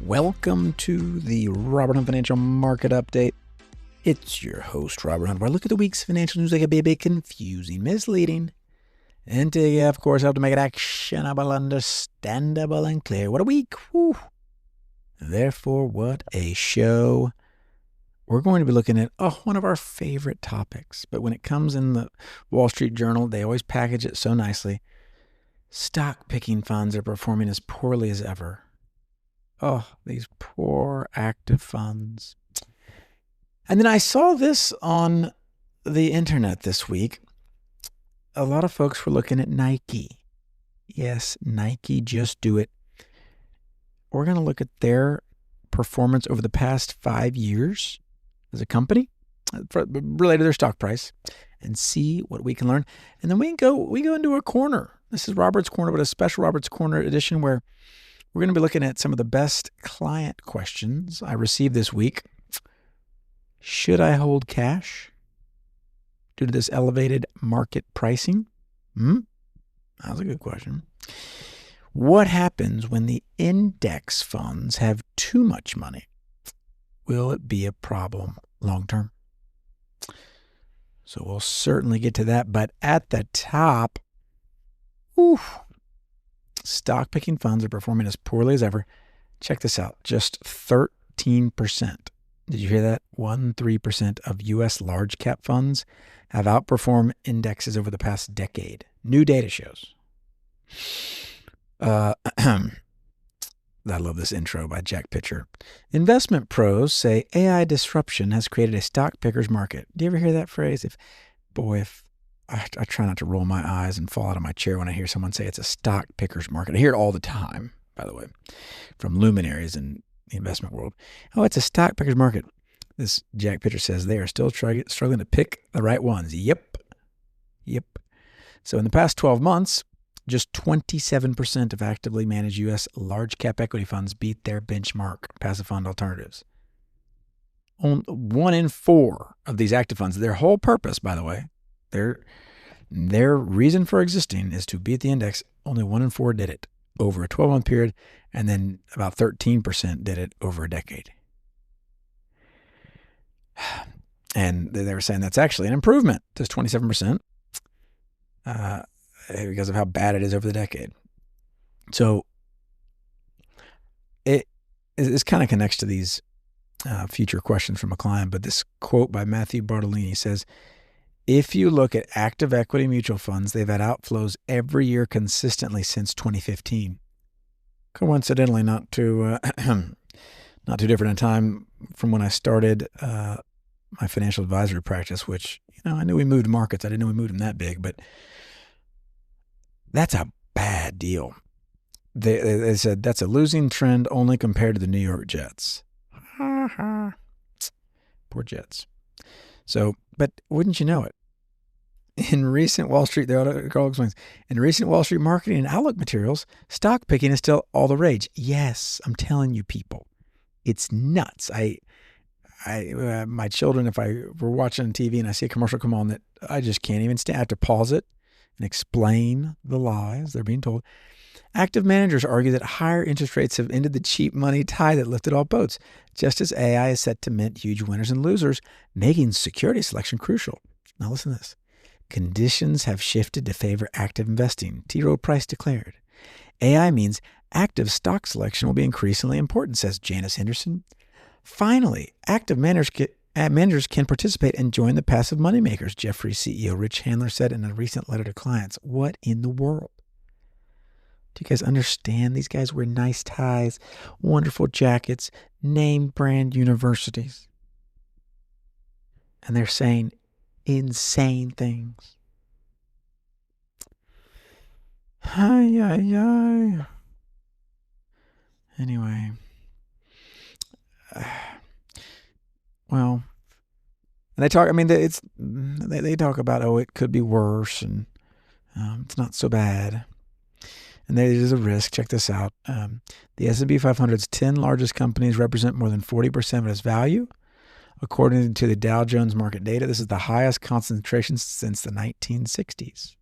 Welcome to the Robert Hunt Financial Market Update. It's your host, Robert Hunt, where I look at the week's financial news that can be a bit confusing, misleading, and to, of course, help to make it actionable, understandable, and clear. What a week! Whew. Therefore, what a show. We're going to be looking at one of our favorite topics, but when it comes in the Wall Street Journal, they always package it so nicely. Stock picking funds are performing as poorly as ever. Oh, these poor active funds. And then I saw this on the internet this week. A lot of folks were looking at Nike. Yes, Nike, just do it. We're going to look at their performance over the past 5 years as a company related to their stock price and see what we can learn. And then we go into a corner. This is Robert's Corner, but a special Robert's Corner edition where we're going to be looking at some of the best client questions I received this week. Should I hold cash due to this elevated market pricing? That was a good question. What happens when the index funds have too much money? Will it be a problem long term? So we'll certainly get to that. But at the top, stock picking funds are performing as poorly as ever. Check this out. Just 13%. Did you hear that? 13% of U.S. large cap funds have outperformed indexes over the past decade. New data shows. I love this intro by Jack Pitcher. Investment pros say AI disruption has created a stock picker's market. Do you ever hear that phrase? If I try not to roll my eyes and fall out of my chair when I hear someone say it's a stock picker's market. I hear it all the time, by the way, from luminaries in the investment world. Oh, it's a stock picker's market. This Jack Pitcher says they are still struggling to pick the right ones. Yep. So in the past 12 months, just 27% of actively managed U.S. large cap equity funds beat their benchmark passive fund alternatives. 1 in 4 of these active funds, their whole purpose, by the way, their reason for existing is to beat the index. Only 1 in 4 did it over a 12-month period, and then about 13% did it over a decade. And they were saying that's actually an improvement to 27% because of how bad it is over the decade. So it kind of connects to these future questions from a client, but this quote by Matthew Bartolini says, if you look at active equity mutual funds, they've had outflows every year consistently since 2015. Coincidentally, not too different in time from when I started my financial advisory practice, which, I knew we moved markets. I didn't know we moved them that big, but that's a bad deal. They said that's a losing trend only compared to the New York Jets. Poor Jets. So, but wouldn't you know it? In recent Wall Street marketing and outlook materials, stock picking is still all the rage. Yes, I'm telling you, people, it's nuts. My children, if we're watching TV and I see a commercial come on that I just can't even stand, I have to pause it and explain the lies they're being told. Active managers argue that higher interest rates have ended the cheap money tide that lifted all boats, just as AI is set to mint huge winners and losers, making security selection crucial. Now listen to this. Conditions have shifted to favor active investing, T. Rowe Price declared. AI means active stock selection will be increasingly important, says Janice Henderson. Finally, active managers can participate and join the passive moneymakers, Jefferies CEO Rich Handler said in a recent letter to clients. What in the world? Do you guys understand? These guys wear nice ties, wonderful jackets, name brand universities. And they're saying insane things. Anyway. Well, and they talk, they talk about, it could be worse and it's not so bad. And there is a risk. Check this out. The S&P 500's 10 largest companies represent more than 40% of its value. According to the Dow Jones market data, this is the highest concentration since the 1960s.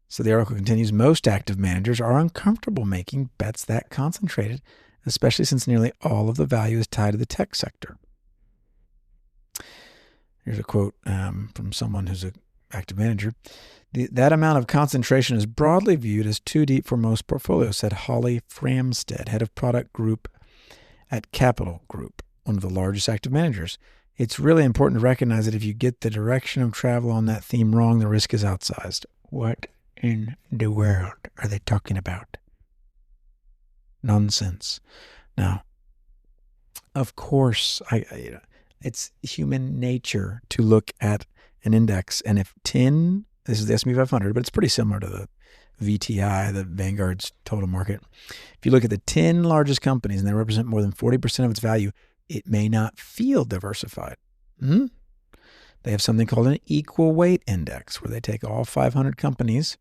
So the article continues, most active managers are uncomfortable making bets that concentrated, especially since nearly all of the value is tied to the tech sector. Here's a quote from someone who's an active manager. That amount of concentration is broadly viewed as too deep for most portfolios, said Holly Framstead, head of product group at Capital Group, one of the largest active managers. It's really important to recognize that if you get the direction of travel on that theme wrong, the risk is outsized. What in the world are they talking about? Nonsense. Now, of course, it's human nature to look at an index, and if 10, this is the S&P 500, but it's pretty similar to the VTI, the Vanguard's total market. If you look at the 10 largest companies and they represent more than 40% of its value, it may not feel diversified. They have something called an equal weight index, where they take all 500 companies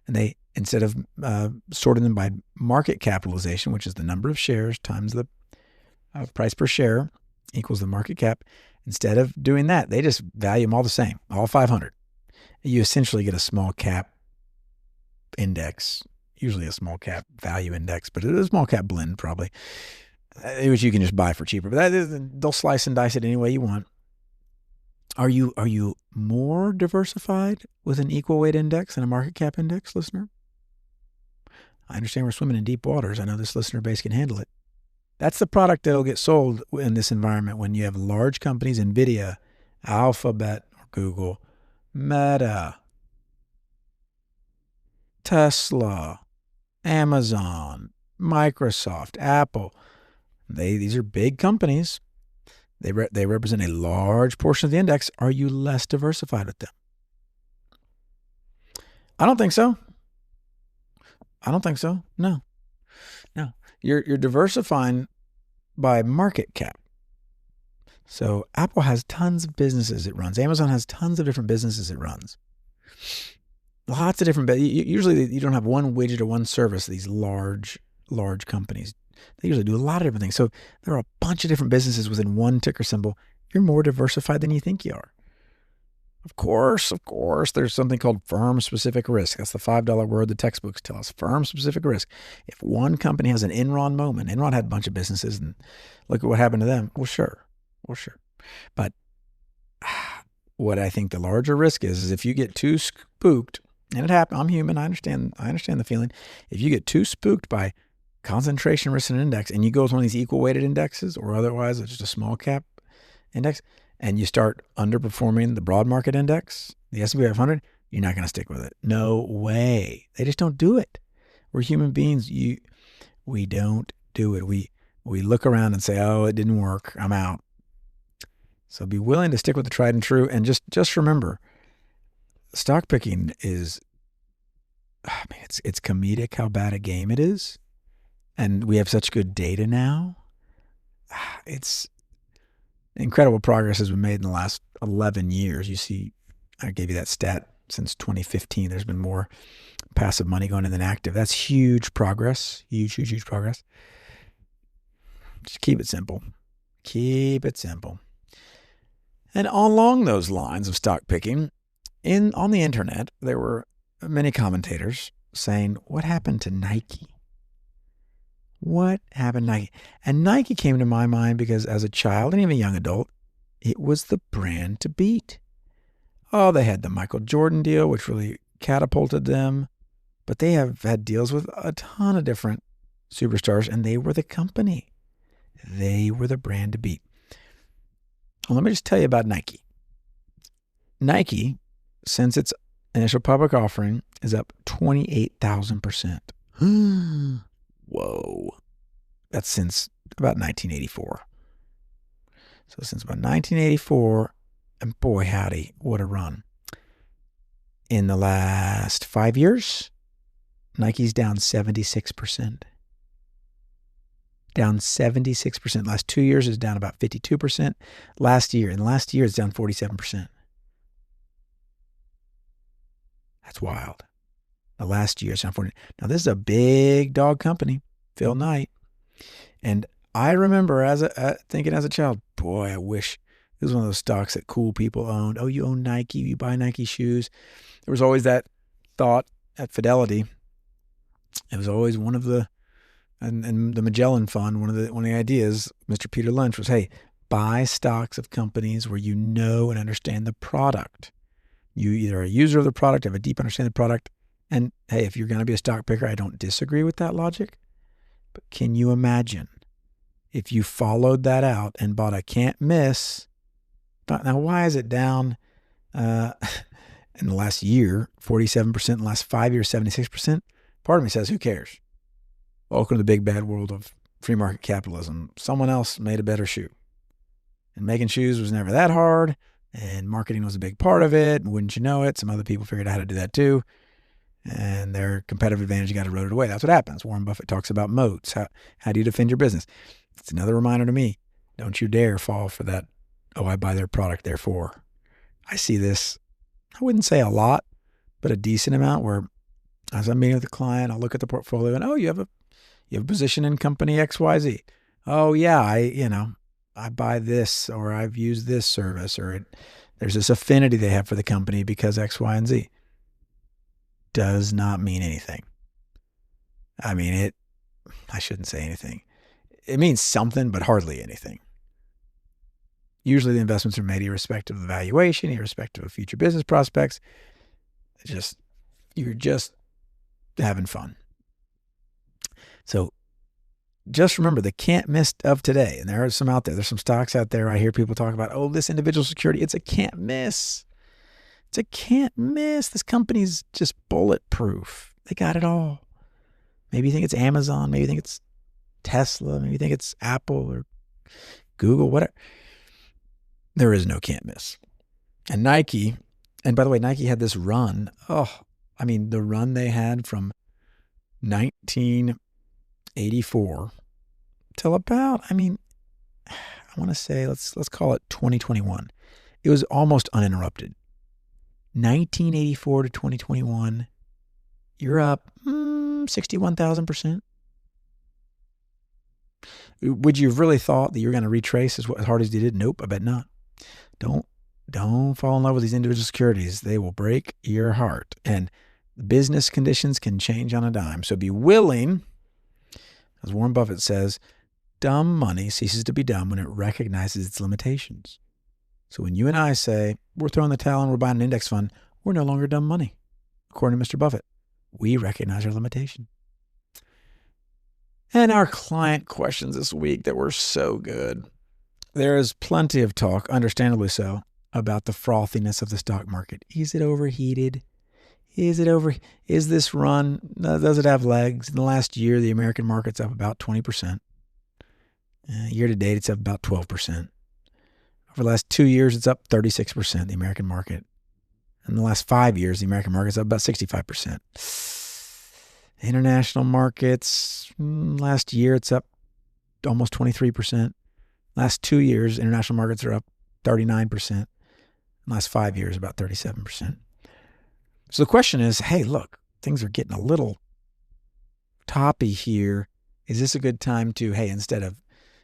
and they, instead of sorting them by market capitalization, which is the number of shares times the price per share equals the market cap, instead of doing that, they just value them all the same, all 500. You essentially get a small cap index, usually a small cap value index, but it's a small cap blend probably, which you can just buy for cheaper. But they'll slice and dice it any way you want. Are you more diversified with an equal weight index than a market cap index, listener? I understand we're swimming in deep waters. I know this listener base can handle it. That's the product that'll get sold in this environment when you have large companies, NVIDIA, Alphabet, or Google, Meta, Tesla, Amazon, Microsoft, Apple. These are big companies. They represent a large portion of the index. Are you less diversified with them? I don't think so. No. You're diversifying by market cap. So Apple has tons of businesses it runs. Amazon has tons of different businesses it runs. Lots of different. Usually you don't have one widget or one service. These large companies, they usually do a lot of different things. So there are a bunch of different businesses within one ticker symbol. You're more diversified than you think you are. Of course, there's something called firm-specific risk. That's the $5 word the textbooks tell us. Firm-specific risk. If one company has an Enron moment, Enron had a bunch of businesses, and look at what happened to them. Well, sure. But what I think the larger risk is if you get too spooked, and it happened. I'm human. I understand the feeling. If you get too spooked by concentration risk in an index, and you go with one of these equal weighted indexes, or otherwise it's just a small cap index, and you start underperforming the broad market index, the S&P 500, you're not going to stick with it. No way. They just don't do it. We're human beings. We don't do it. We look around and say, oh, it didn't work. I'm out. So be willing to stick with the tried and true. And just remember, stock picking is, it's comedic how bad a game it is. And we have such good data now. It's incredible progress has been made in the last 11 years. You see, I gave you that stat since 2015. There's been more passive money going in than active. That's huge progress. Huge progress. Just keep it simple. And along those lines of stock picking, on the internet, there were many commentators saying, what happened to Nike? What happened to Nike? And Nike came to my mind because as a child and even a young adult, it was the brand to beat. Oh, they had the Michael Jordan deal, which really catapulted them. But they have had deals with a ton of different superstars, and they were the company. They were the brand to beat. Well, let me just tell you about Nike. Nike, since its initial public offering, is up 28,000%. Whoa. That's since about 1984. So since about 1984, and boy, howdy, what a run. In the last 5 years, Nike's down 76%. Down 76%. Last 2 years is down about 52%. In the last year, it's down 47%. That's wild. The last year, it's down 40%. Now, this is a big dog company, Phil Knight. And I remember thinking as a child, boy, I wish this was one of those stocks that cool people owned. Oh, you own Nike, you buy Nike shoes. There was always that thought at Fidelity. It was always one of the and the Magellan Fund, one of the ideas, Mr. Peter Lynch, was, hey, buy stocks of companies where you know and understand the product. You either are a user of the product, have a deep understanding of the product, and hey, if you're going to be a stock picker, I don't disagree with that logic. But can you imagine if you followed that out and bought a can't miss? Now, why is it down in the last year, 47%, in the last 5 years, 76%? Part of me says, who cares? Welcome to the big bad world of free market capitalism. Someone else made a better shoe. And making shoes was never that hard, and marketing was a big part of it. And wouldn't you know it, some other people figured out how to do that too. And their competitive advantage got eroded away. That's what happens. Warren Buffett talks about moats. How do you defend your business? It's another reminder to me, don't you dare fall for that, oh, I buy their product, therefore. I see this, I wouldn't say a lot, but a decent amount where as I'm meeting with a client, I'll look at the portfolio and, oh, you have a position in company XYZ. Oh, yeah, I buy this, or I've used this service, or there's this affinity they have for the company because X, Y, and Z. Does not mean anything. I shouldn't say anything. It means something, but hardly anything. Usually the investments are made irrespective of the valuation, irrespective of future business prospects. You're just having fun. So just remember the can't miss of today. And there are some out there. There's some stocks out there. I hear people talk about, oh, this individual security, it's a can't miss. It's a can't miss. This company's just bulletproof. They got it all. Maybe you think it's Amazon. Maybe you think it's Tesla. Maybe you think it's Apple or Google, whatever. There is no can't miss. And Nike, and by the way, Nike had this run. The run they had from 1984 till about, I want to say, let's call it 2021. It was almost uninterrupted. 1984 to 2021, you're up 61,000%. Would you have really thought that you're going to retrace as hard as you did? Nope, I bet not. Don't fall in love with these individual securities. They will break your heart. And business conditions can change on a dime. So be willing, as Warren Buffett says, dumb money ceases to be dumb when it recognizes its limitations. So when you and I say, we're throwing the towel and we're buying an index fund, we're no longer dumb money. According to Mr. Buffett, we recognize our limitation. And our client questions this week that were so good. There is plenty of talk, understandably so, about the frothiness of the stock market. Is it overheated? Is this run, does it have legs? In the last year, the American market's up about 20%. Year to date, it's up about 12%. Over the last 2 years, it's up 36%, the American market. In the last 5 years, the American market's up about 65%. International markets, last year, it's up almost 23%. Last 2 years, international markets are up 39%. Last 5 years, about 37%. So the question is, hey, look, things are getting a little toppy here. Is this a good time to, hey, instead of,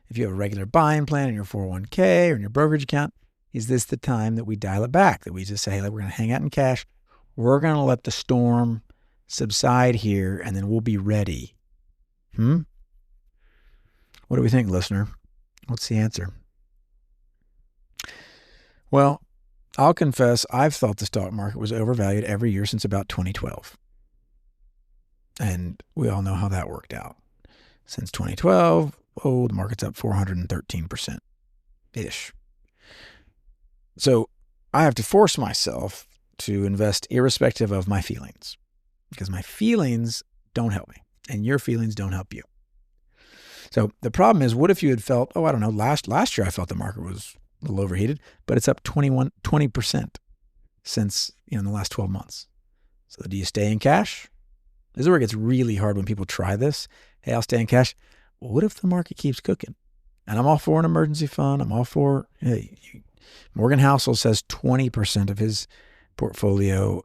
if you have a regular buying plan in your 401k or in your brokerage account, is this the time that we dial it back? That we just say, hey, we're going to hang out in cash. We're going to let the storm subside here, and then we'll be ready. What do we think, listener? What's the answer? Well, I'll confess, I've thought the stock market was overvalued every year since about 2012. And we all know how that worked out. Since 2012, the market's up 413%-ish. So I have to force myself to invest irrespective of my feelings, because my feelings don't help me and your feelings don't help you. So the problem is, what if you had felt, last year I felt the market was a little overheated, but it's up 20% since, in the last 12 months. So do you stay in cash? This is where it gets really hard when people try this. Hey, I'll stay in cash. Well, what if the market keeps cooking? And I'm all for an emergency fund. I'm all for, Morgan Housel says 20% of his portfolio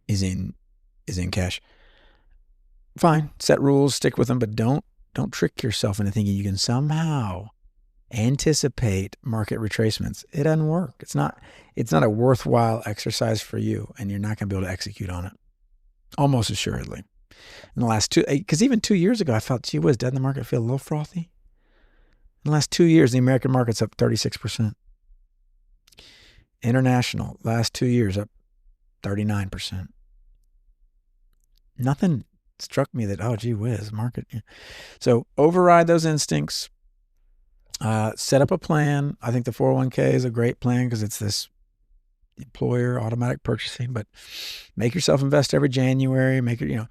is in cash. Fine, set rules, stick with them, but don't trick yourself into thinking you can somehow anticipate market retracements. It doesn't work. It's not a worthwhile exercise for you, and you're not going to be able to execute on it, almost assuredly. In the last because even 2 years ago, I felt, gee whiz, doesn't the market feel a little frothy? In the last 2 years, the American market's up 36%. International, last 2 years, up 39%. Nothing struck me that, oh, gee whiz, market. So override those instincts. Set up a plan. I think the 401k is a great plan because it's this employer automatic purchasing, but make yourself invest every January. Make it,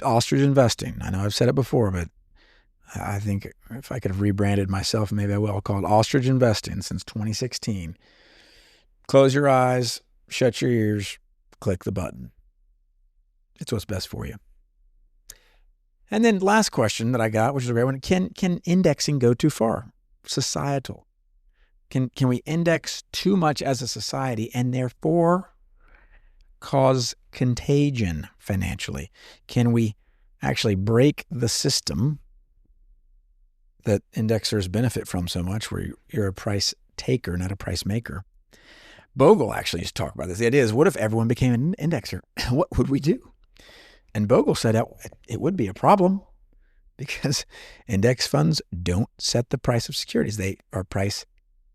ostrich investing. I know I've said it before, but I think if I could have rebranded myself, maybe I will. I'll call it ostrich investing since 2016. Close your eyes, shut your ears, click the button. It's what's best for you. And then last question that I got, which is a great one. Can indexing go too far? Societal. Can we index too much as a society and therefore cause contagion financially? Can we actually break the system that indexers benefit from so much, where you're a price taker, not a price maker? Bogle actually used to talk about this. The idea is, what if everyone became an indexer? What would we do? And Bogle said it would be a problem because index funds don't set the price of securities. They are price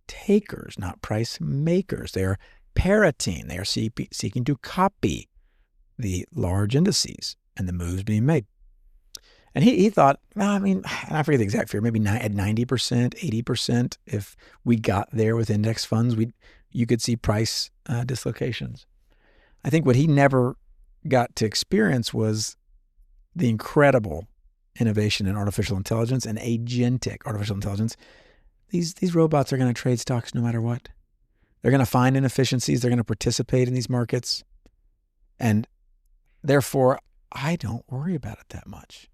takers, not price makers. They are parroting. They are seeking to copy the large indices and the moves being made. And he thought, and I forget the exact figure, maybe at 90%, 80%, if we got there with index funds, you could see price dislocations. I think what he never got to experience was the incredible innovation in artificial intelligence and agentic artificial intelligence. These robots are going to trade stocks no matter what. They're going to find inefficiencies. They're going to participate in these markets. And therefore, I don't worry about it that much.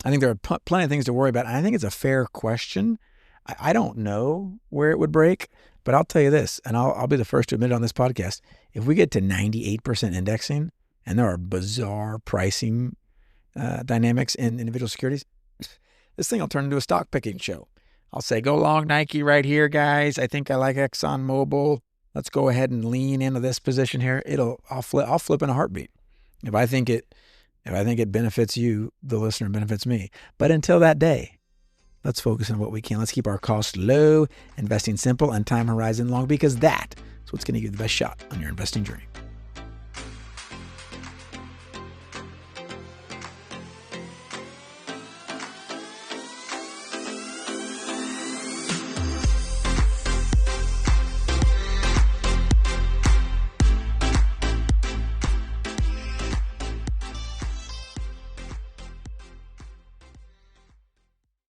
I think there are plenty of things to worry about. And I think it's a fair question. I don't know where it would break, but I'll tell you this, and I'll be the first to admit it on this podcast. If we get to 98% indexing, and there are bizarre pricing dynamics in individual securities, this thing will turn into a stock picking show. I'll say, go long Nike right here, guys. I think I like ExxonMobil. Let's go ahead and lean into this position here. I'll flip in a heartbeat. If I think it benefits you, the listener benefits me. But until that day, let's focus on what we can. Let's keep our costs low, investing simple, and time horizon long, because that is what's going to give you the best shot on your investing journey.